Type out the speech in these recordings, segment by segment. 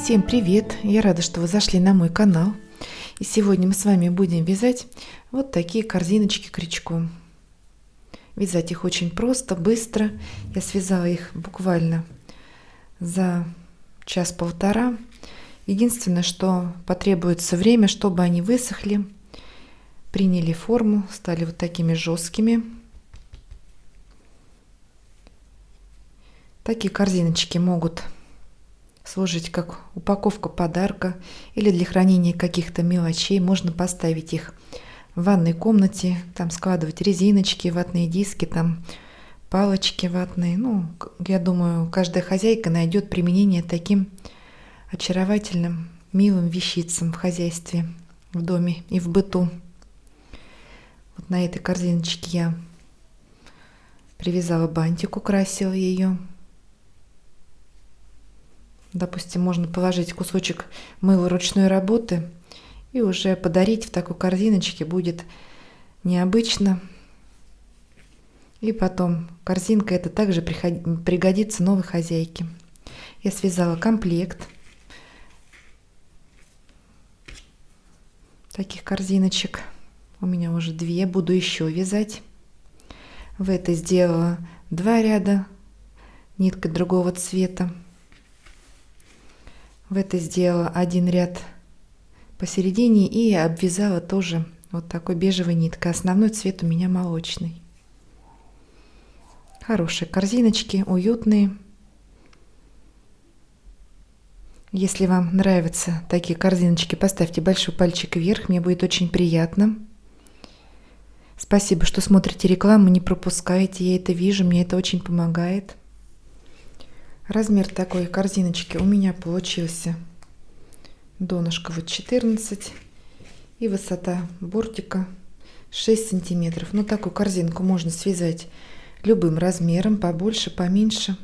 Всем привет! Я рада, что вы зашли на мой канал. И сегодня мы с вами будем вязать вот такие корзиночки крючком. Вязать их очень просто, быстро. Я связала их буквально за час-полтора. Единственное, что потребуется время, чтобы они высохли, приняли форму, стали вот такими жесткими. Такие корзиночки могут служить как упаковка подарка или для хранения каких-то мелочей. Можно поставить их в ванной комнате, там складывать резиночки, ватные диски, там палочки ватные. Ну, я думаю, каждая хозяйка найдет применение таким очаровательным, милым вещицам в хозяйстве, в доме и в быту. Вот на этой корзиночке я привязала бантик, украсила ее. Допустим, можно положить кусочек мыла ручной работы и уже подарить в такой корзиночке будет необычно. И потом корзинка эта также пригодится новой хозяйке. Я связала комплект таких корзиночек. У меня уже 2, буду еще вязать. В этой сделала 2 ряда ниткой другого цвета. В этой сделала 1 ряд посередине и обвязала тоже вот такой бежевой ниткой. Основной цвет у меня молочный. Хорошие корзиночки, уютные. Если вам нравятся такие корзиночки, поставьте большой пальчик вверх, мне будет очень приятно. Спасибо, что смотрите рекламу, не пропускайте, я это вижу, мне это очень помогает. Размер такой корзиночки у меня получился донышко вот 14 и высота бортика 6 сантиметров. Но такую корзинку можно связать любым размером, побольше, поменьше.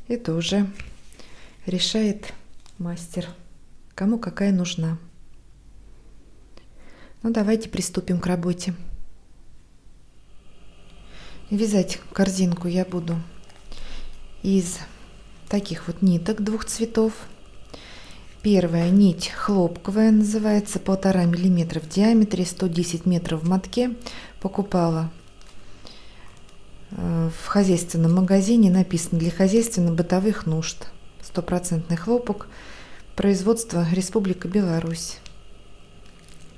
Это уже решает мастер, кому какая нужна. Ну, давайте приступим к работе. Вязать корзинку я буду из таких вот ниток 2 цветов. Первая нить хлопковая, называется, 1,5 мм в диаметре, 110 метров в мотке. Покупала в хозяйственном магазине, написано для хозяйственно-бытовых нужд. 100% хлопок, производство Республика Беларусь.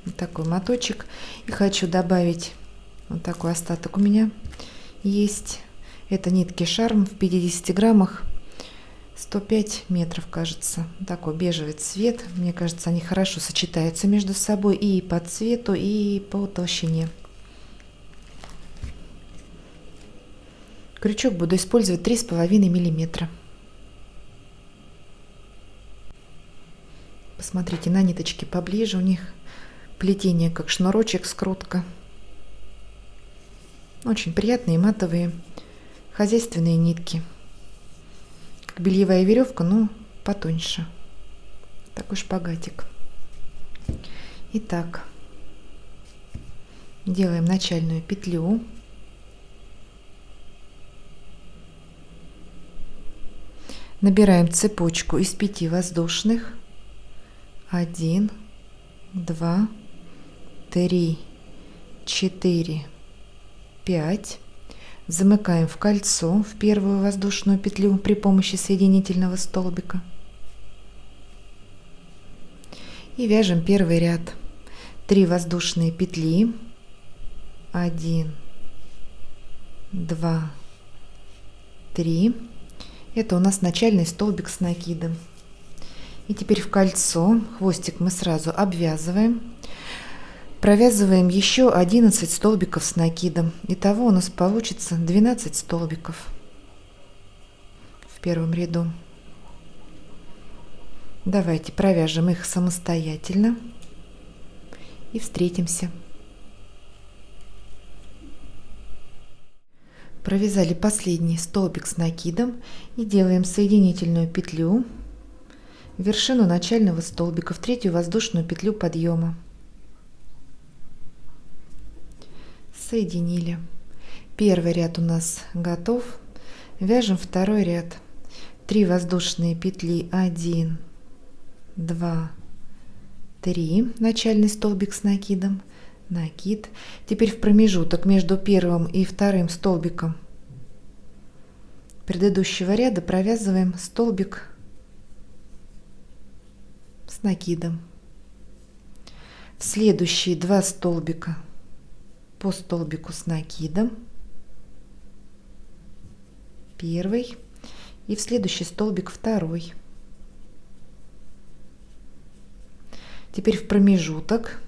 Вот такой моточек. И хочу добавить вот такой остаток у меня есть. Это нитки Шарм в 50 граммах. 105 метров, кажется. Такой бежевый цвет. Мне кажется, они хорошо сочетаются между собой и по цвету, и по толщине. Крючок буду использовать 3,5 миллиметра. Посмотрите на ниточки поближе. У них плетение как шнурочек, скрутка. Очень приятные матовые хозяйственные нитки. Как бельевая веревка, но потоньше. Такой шпагатик. Итак, делаем начальную петлю. Набираем цепочку из 5 воздушных. 1, 2, 3, 4, 5. Замыкаем в кольцо в первую воздушную петлю при помощи соединительного столбика. И вяжем первый ряд. 3 воздушные петли. 1, 2, 3. Это у нас начальный столбик с накидом. И теперь в кольцо хвостик мы сразу обвязываем. Провязываем еще 11 столбиков с накидом. Итого у нас получится 12 столбиков в первом ряду. Давайте провяжем их самостоятельно и встретимся. Провязали последний столбик с накидом и делаем соединительную петлю в вершину начального столбика в 3-ю воздушную петлю подъема. Соединили. Первый ряд у нас готов. Вяжем второй ряд. 3 воздушные петли, 1, 2, 3, начальный столбик с накидом, накид. Теперь в промежуток между первым и вторым столбиком предыдущего ряда провязываем столбик с накидом. В следующие 2 столбика по столбику с накидом, первый, и в следующий столбик второй. Теперь в промежуток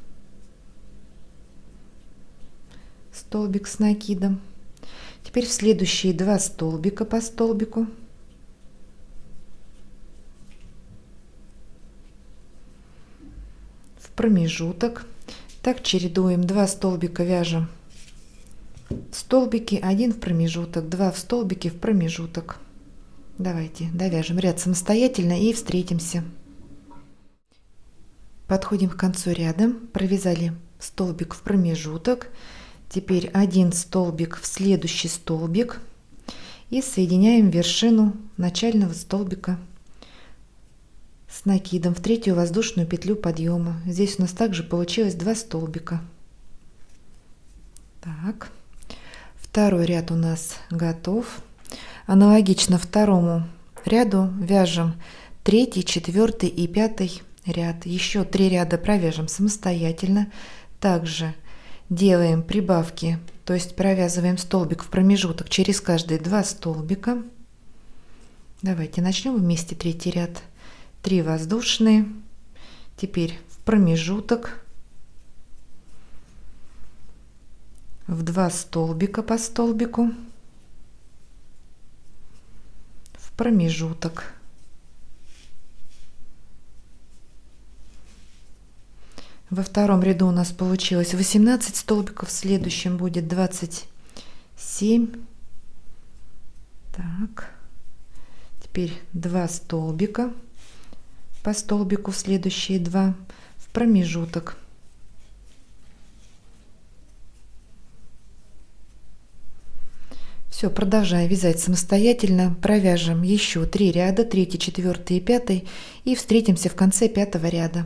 столбик с накидом. Теперь в следующие 2 столбика по столбику. В промежуток. Так чередуем: 2 столбика вяжем в столбике, 1 в промежуток, 2 в столбике, в промежуток. Давайте довяжем ряд самостоятельно и встретимся. Подходим к концу ряда, провязали столбик в промежуток. Теперь 1 столбик в следующий столбик и соединяем вершину начального столбика с накидом в 3-ю воздушную петлю подъема. Здесь у нас также получилось 2 столбика. Так, второй ряд у нас готов. Аналогично второму ряду вяжем 3, 4 и 5 ряд. Еще 3 ряда провяжем самостоятельно. Также делаем прибавки, то есть провязываем столбик в промежуток через каждые 2 столбика. Давайте начнем вместе 3 ряд. 3 воздушные. Теперь в промежуток, в 2 столбика по столбику, в промежуток. Во втором ряду у нас получилось 18 столбиков, в следующем будет 27. Так, теперь 2 столбика по столбику, в следующие 2 в промежуток. Все, продолжаем вязать самостоятельно. Провяжем еще 3 ряда, 3, 4 и 5, и встретимся в конце 5-го ряда.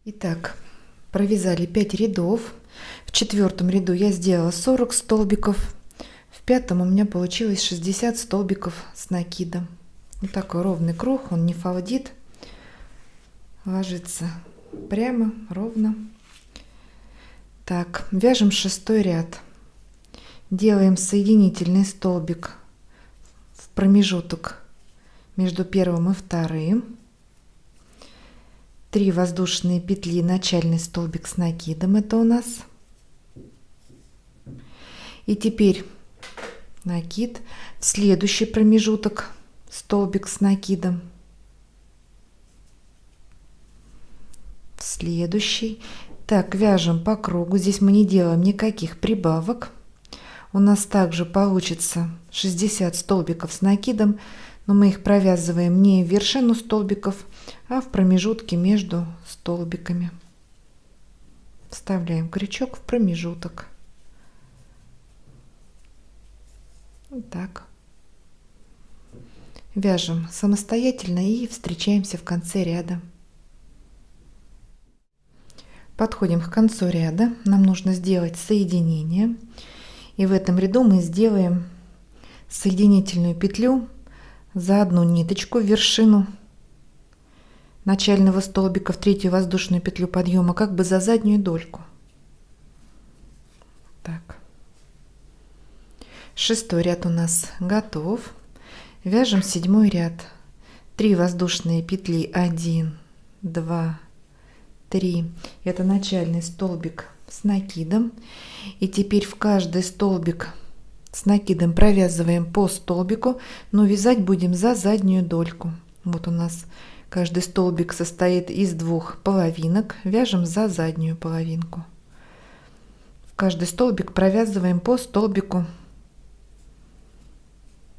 Итак, провязали 5 рядов. В 4-м ряду я сделала 40 столбиков. В 5-м у меня получилось 60 столбиков с накидом. Вот такой ровный круг, он не фалдит, ложится прямо, ровно. Так, вяжем 6-й ряд. Делаем соединительный столбик в промежуток между первым и вторым. 3 воздушные петли, начальный столбик с накидом, это у нас. И теперь накид, в следующий промежуток столбик с накидом, в следующий. Так, вяжем по кругу. Здесь мы не делаем никаких прибавок. У нас также получится 60 столбиков с накидом, но мы их провязываем не в вершину столбиков, а в промежутке между столбиками. Вставляем крючок в промежуток. Вот так. Вяжем самостоятельно и встречаемся в конце ряда. Подходим к концу ряда. Нам нужно сделать соединение. И в этом ряду мы сделаем соединительную петлю за одну ниточку в вершину начального столбика, в 3-ю воздушную петлю подъема, как бы за заднюю дольку. Так. 6-й ряд у нас готов. Вяжем 7-й ряд. 3 воздушные петли, 1, 2, 3. Это начальный столбик с накидом. И теперь в каждый столбик с накидом провязываем по столбику, но вязать будем за заднюю дольку. Вот у нас каждый столбик состоит из 2 половинок. Вяжем за заднюю половинку. В каждый столбик провязываем по столбику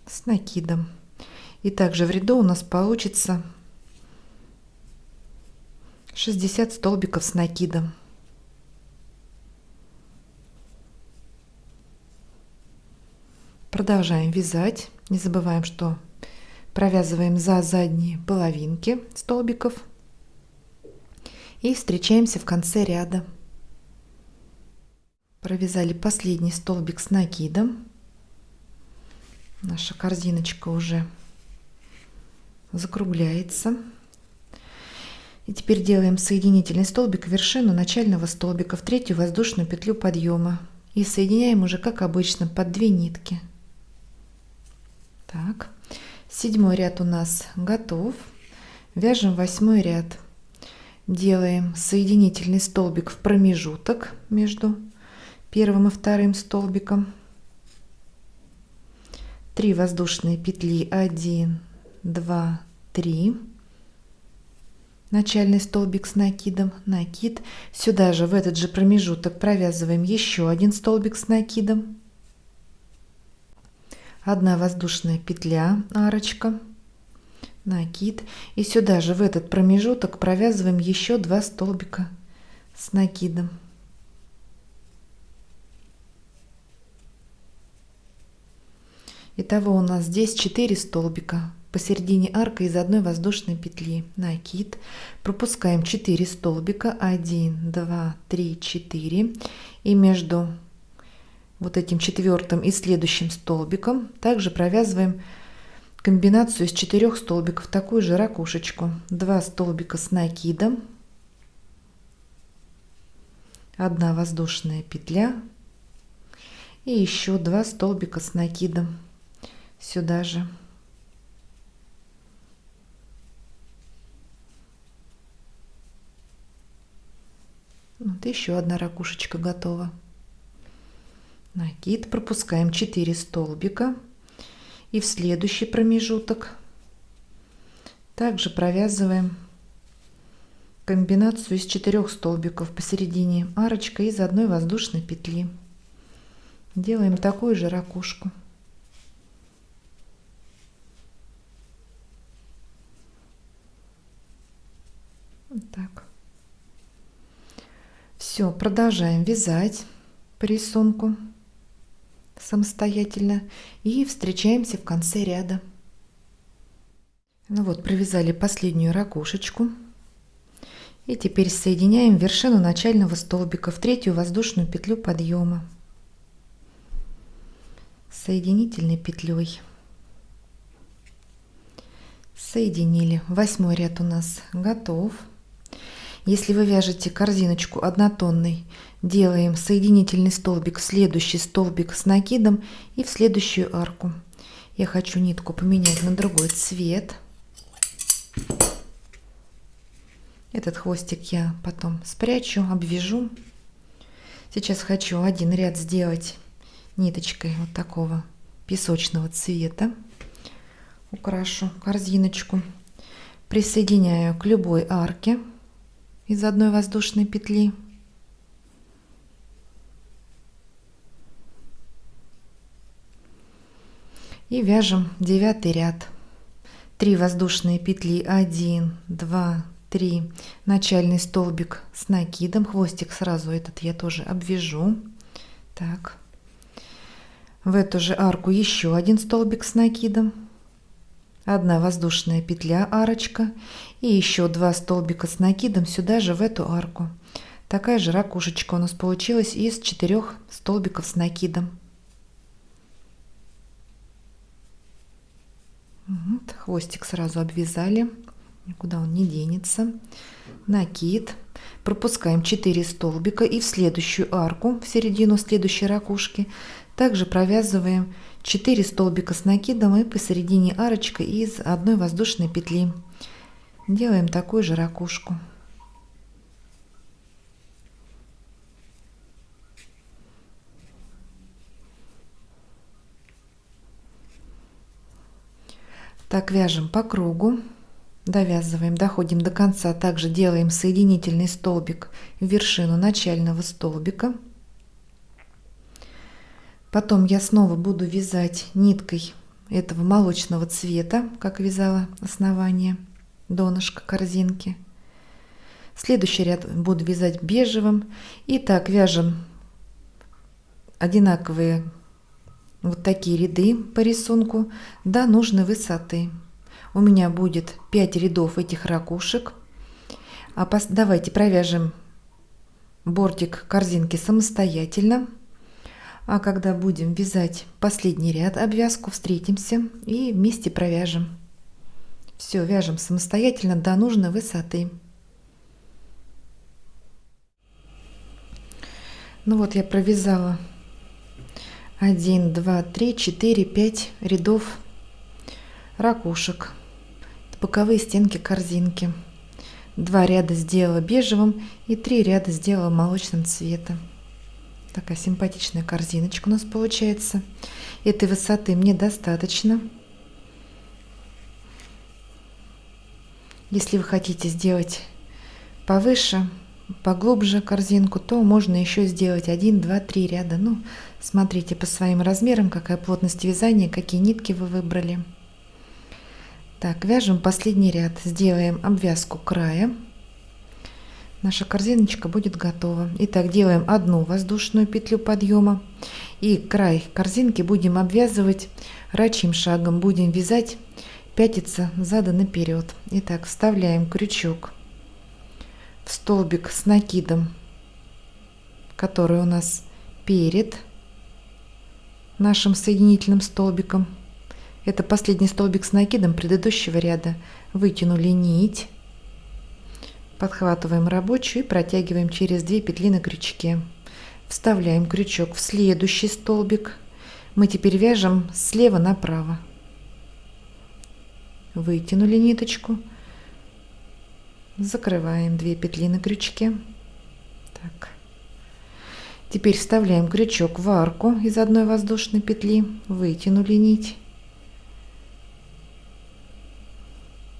с накидом. И также в ряду у нас получится 60 столбиков с накидом. Продолжаем вязать. Не забываем, что провязываем за задние половинки столбиков и встречаемся в конце ряда. Провязали последний столбик с накидом. Наша корзиночка уже закругляется. И теперь делаем соединительный столбик в вершину начального столбика в третью воздушную петлю подъема. И соединяем уже как обычно под 2 нитки. Так, 7 ряд у нас готов. Вяжем 8 ряд. Делаем соединительный столбик в промежуток между первым и вторым столбиком. 3 воздушные петли, 1, 2, 3. Начальный столбик с накидом, накид. Сюда же в этот же промежуток провязываем еще один столбик с накидом. 1 воздушная петля, арочка, накид. И сюда же в этот промежуток провязываем еще 2 столбика с накидом. Итого у нас здесь 4 столбика. Посередине арка из 1 воздушной петли, накид, пропускаем 4 столбика, 1, 2, 3, 4, и между вот этим 4-м и следующим столбиком также провязываем комбинацию из 4 столбиков, такую же ракушечку. 2 столбика с накидом, 1 воздушная петля и еще 2 столбика с накидом сюда же. Вот еще 1 ракушечка готова. Накид, пропускаем 4 столбика и в следующий промежуток также провязываем комбинацию из 4 столбиков, посередине арочка из 1 воздушной петли. Делаем такую же ракушку. Вот так. Все, продолжаем вязать по рисунку самостоятельно и встречаемся в конце ряда. Ну вот, провязали последнюю ракушечку и теперь соединяем вершину начального столбика в третью воздушную петлю подъема соединительной петлей. Соединили. 8 ряд у нас готов. Если вы вяжете корзиночку однотонной, делаем соединительный столбик в следующий столбик с накидом и в следующую арку. Я хочу нитку поменять на другой цвет. Этот хвостик я потом спрячу, обвяжу. Сейчас хочу один ряд сделать ниточкой вот такого песочного цвета. Украшу корзиночку. Присоединяю к любой арке из 1 воздушной петли. И вяжем 9 ряд. 3 воздушные петли, 1, 2, 3. Начальный столбик с накидом. Хвостик сразу этот я тоже обвяжу. Так. В эту же арку еще один столбик с накидом. 1 воздушная петля, арочка, и еще 2 столбика с накидом сюда же в эту арку. Такая же ракушечка у нас получилась из 4 столбиков с накидом. Вот, хвостик сразу обвязали, никуда он не денется. Накид, пропускаем 4 столбика и в следующую арку, в середину следующей ракушки, также провязываем 4 столбика с накидом и посередине арочка из 1 воздушной петли. Делаем такую же ракушку. Так, вяжем по кругу, довязываем, доходим до конца. Также делаем соединительный столбик в вершину начального столбика. Потом я снова буду вязать ниткой этого молочного цвета, как вязала основание, донышко корзинки. Следующий ряд буду вязать бежевым. И так вяжем одинаковые вот такие ряды по рисунку до нужной высоты. у меня будет 5 рядов этих ракушек. Давайте провяжем бортик корзинки самостоятельно. А когда будем вязать последний ряд, обвязку, встретимся и вместе провяжем. Все, вяжем самостоятельно до нужной высоты. Ну вот я провязала 1, 2, 3, 4, 5 рядов ракушек. Это боковые стенки корзинки. 2 ряда сделала бежевым и 3 ряда сделала молочным цветом. Такая симпатичная корзиночка у нас получается. Этой высоты мне достаточно. Если вы хотите сделать повыше, поглубже корзинку, то можно еще сделать 1, 2, 3 ряда. Ну, смотрите по своим размерам, какая плотность вязания, какие нитки вы выбрали. Так, вяжем последний ряд, сделаем обвязку края. Наша корзиночка будет готова. Итак, делаем одну воздушную петлю подъема и край корзинки будем обвязывать рачьим шагом. Будем вязать, пятиться задом наперед. Итак, вставляем крючок в столбик с накидом, который у нас перед нашим соединительным столбиком. Это последний столбик с накидом предыдущего ряда. Вытянули нить, подхватываем рабочую и протягиваем через 2 петли на крючке. Вставляем крючок в следующий столбик. Мы теперь вяжем слева направо. Вытянули ниточку, закрываем 2 петли на крючке. Так. Теперь вставляем крючок в арку из одной воздушной петли, вытянули нить,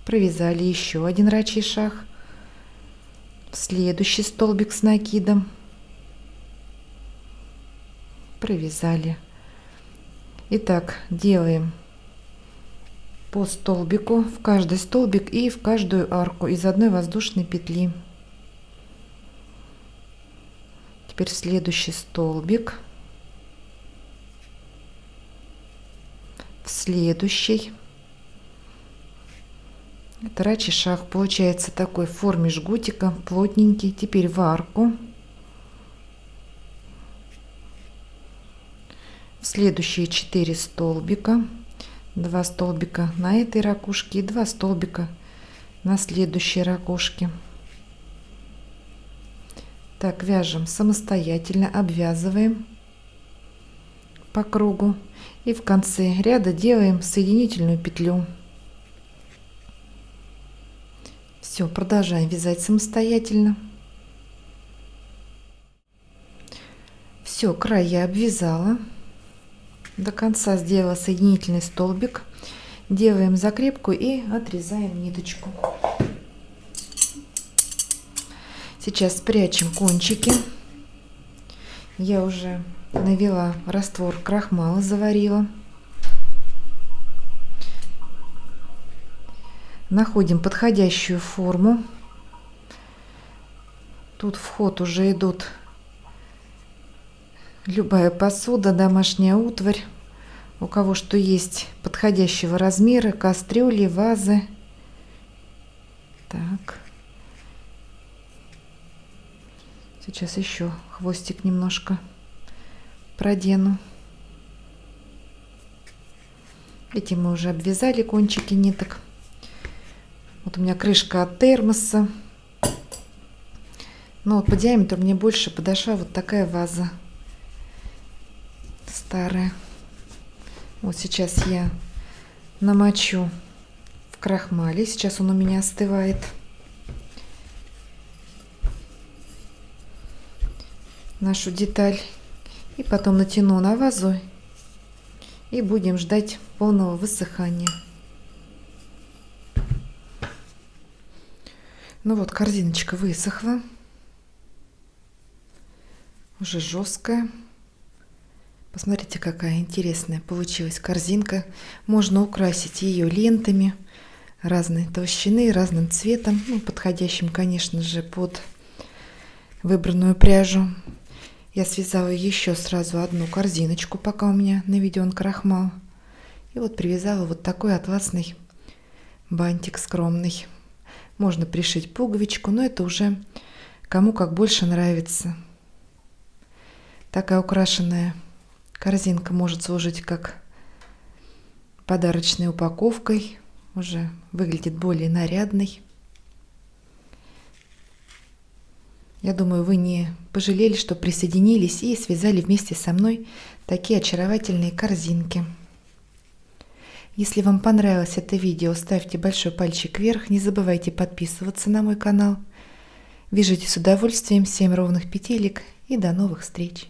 провязали еще один рачий шаг в следующий столбик с накидом, провязали. Итак, делаем по столбику в каждый столбик и в каждую арку из одной воздушной петли. Теперь в следующий столбик, в следующий. Это рачий шаг получается такой в форме жгутика, плотненький. Теперь в арку, в следующие 4 столбика, 2 столбика на этой ракушке и 2 столбика на следующей ракушке. Так, вяжем самостоятельно, обвязываем по кругу и в конце ряда делаем соединительную петлю. Все, продолжаем вязать самостоятельно. Все, край я обвязала. До конца сделала соединительный столбик. Делаем закрепку и отрезаем ниточку. Сейчас спрячем кончики. Я уже навела раствор крахмала, заварила. Находим подходящую форму. Тут в ход уже идут любая посуда, домашняя утварь. У кого что есть подходящего размера, кастрюли, вазы. Так. Сейчас еще хвостик немножко продену. Эти мы уже обвязали кончики ниток. Вот у меня крышка от термоса. Но вот по диаметру мне больше подошла вот такая ваза старая. Вот сейчас я намочу в крахмале. Сейчас он у меня остывает. Нашу деталь. И потом натяну на вазу. И будем ждать полного высыхания. Ну вот, корзиночка высохла. Уже жесткая. Посмотрите, какая интересная получилась корзинка. Можно украсить ее лентами разной толщины, разным цветом. Ну, подходящим, конечно же, под выбранную пряжу. Я связала еще сразу одну корзиночку, пока у меня наведен крахмал. И вот привязала вот такой атласный бантик скромный. Можно пришить пуговичку, но это уже кому как больше нравится. Такая украшенная корзинка может служить как подарочной упаковкой, уже выглядит более нарядной. Я думаю, вы не пожалели, что присоединились и связали вместе со мной такие очаровательные корзинки. Если вам понравилось это видео, ставьте большой пальчик вверх, не забывайте подписываться на мой канал. Вяжите с удовольствием, 7 ровных петелек и до новых встреч!